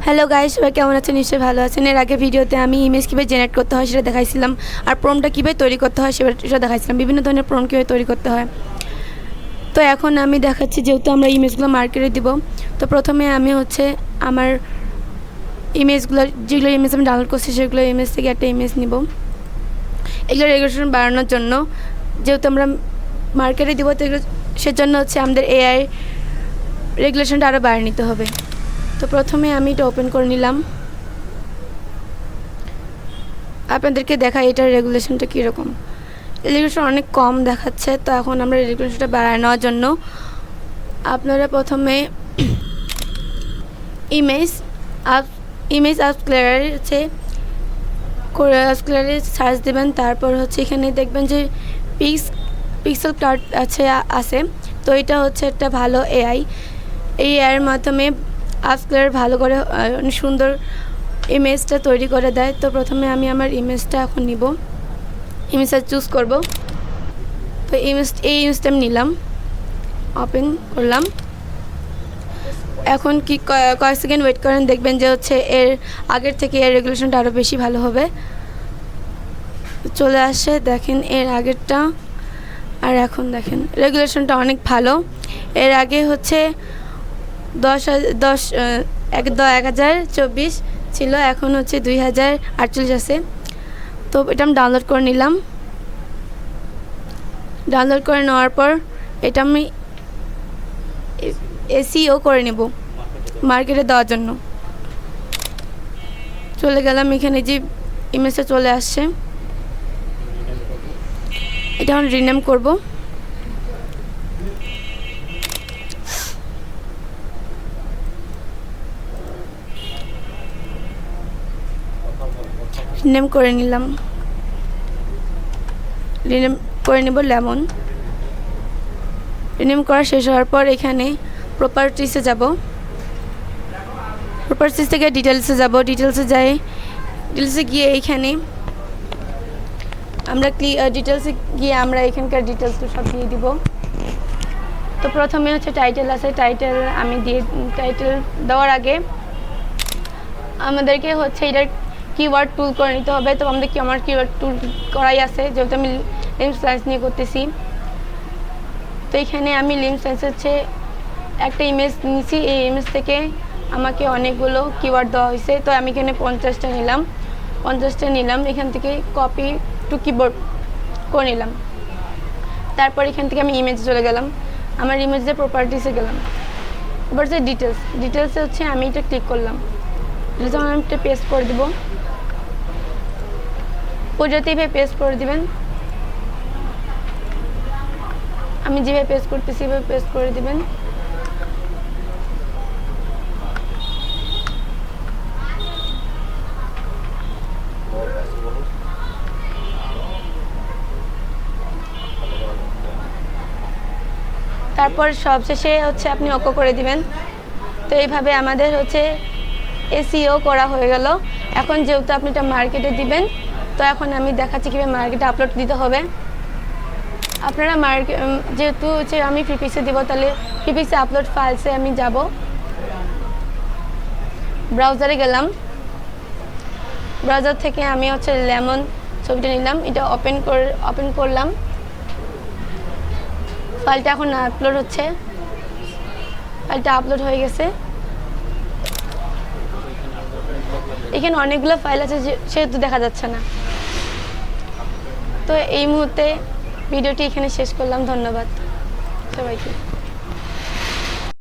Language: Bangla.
হ্যালো গাইস, সবাই কেমন আছেন? নিশ্চয়ই ভালো আছেন। এর আগে ভিডিওতে আমি ইমেজ কীভাবে জেনারেট করতে হয় সেটা দেখাইছিলাম, আর প্রম্পটটা কীভাবে তৈরি করতে হয় সেটা দেখাইছিলাম, বিভিন্ন ধরনের প্রম্পট কীভাবে তৈরি করতে হয়। তো এখন আমি দেখাচ্ছি, যেহেতু আমরা ইমেজগুলো মার্কেটে দিব, তো প্রথমে আমি আমার ইমেজগুলো, যেগুলো ইমেজ আমি ডাউনলোড করছি সেগুলো ইমেজ থেকে একটা ইমেজ নিব। এগুলো রেগুলেশন বাড়ানোর জন্য, যেহেতু আমরা মার্কেটে দিব, তো সেজন্য আমাদের এআই রেগুলেশনটা আরও বাড়িয়ে নিতে হবে। তো প্রথমে আমি এটা ওপেন করে নিলাম, আপনাদেরকে দেখাই এটার রেগুলেশনটা কীরকম। রেগুলেশন অনেক কম দেখাচ্ছে, তো এখন আমরা রেগুলেশনটা বাড়ায় নেওয়ার জন্য আপনারা প্রথমে ইমেজ আপ ক্লিয়ারে সার্চ দেবেন। তারপর এখানে দেখবেন যে পিক্সেল কার্ড আছে। তো এটা একটা ভালো এআই। এই এআইয়ের মাধ্যমে আপ-ক্লিয়ার ভালো করে সুন্দর ইমেজটা তৈরি করে দেয়। তো প্রথমে আমি আমার ইমেজটা এখন নিব, ইমেজটা চুজ করব। তো এই ইমেজটা আমি নিলাম, ওপেন করলাম। এখন কয়েক সেকেন্ড ওয়েট করেন, দেখবেন যে এর আগের থেকে এর রেগুলেশনটা আরও বেশি ভালো হবে। চলে আসে, দেখেন এর আগেরটা আর এখন দেখেন রেগুলেশনটা অনেক ভালো। এর আগে 1024 ছিল, এখন 2048 আছে। তো এটা আমি ডাউনলোড করে নিলাম। ডাউনলোড করে নেওয়ার পর এটা আমি এসইও করে নেব মার্কেটে দেওয়ার জন্য। চলে গেলাম, এখানে যে ইমেজটা চলে আসছে, এটা আমি রিনেম করব। রিনেম করে নিলাম, রিনেম করে নেব লেমন। রিনেম করা শেষ হওয়ার পর এখানে প্রপার্টিসে যাব। প্রপার্টিস থেকে ডিটেলসে যাব। ডিটেলসে গিয়ে এইখানে আমরা আমরা এখানকার ডিটেলসগুলো সব দিয়ে দিব। তো প্রথমে টাইটেল আছে, টাইটেল আমি টাইটেল দেওয়ার আগে আমাদেরকে এটার কিওয়ার্ড টুল করে নিতে হবে। তো আমার কিওয়ার্ড টুল করাই আছে, যেহেতু আমি লিম্প স্লাইস নিয়ে করতেছি। তো এখানে আমি লিম্প স্লাইস একটা ইমেজ নিয়েছি, এই ইমেজ থেকে আমাকে অনেকগুলো কিওয়ার্ড দেওয়া হয়েছে। তো আমি এখানে 50টা নিলাম। এখান থেকে কপি টু কিবোর্ড করে নিলাম। তারপর এখান থেকে আমি ইমেজে চলে গেলাম, আমার ইমেজে প্রপার্টিসে গেলাম। এবার ডিটেলসে আমি এটা ক্লিক করলাম। যখন আমি এটা পেস্ট করে দেবো, ওইটাতে এইভাবে পেস্ট করে দিবেন। আমি যেভাবে পেস্ট করতেছি এভাবে পেস্ট করে দিবেন। তারপর সবশেষে আপনি ওকে করে দিবেন। তো এইভাবে আমাদের এসইও করা হয়ে গেল। এখন যেহেতু আপনি এটা মার্কেটে দিবেন, তো এখন আমি দেখাচ্ছি কীভাবে মার্কেটে আপলোড দিতে হবে। আপনারা যেহেতু আমি ফ্রিপিক্সে দিব, তাহলে ফ্রিপিক্সে আপলোড ফাইলসে আমি যাব। ব্রাউজারে গেলাম, ব্রাউজার থেকে আমি লেমন ছবিটা নিলাম, এটা ওপেন করলাম। ফাইলটা এখন আপলোড হচ্ছে, ফাইলটা আপলোড হয়ে গেছে। এখানে অনেকগুলো ফাইল আছে, সেহেতু দেখা যাচ্ছে না। তো এই মুহূর্তে ভিডিওটি এখানে শেষ করলাম। ধন্যবাদ সবাইকে।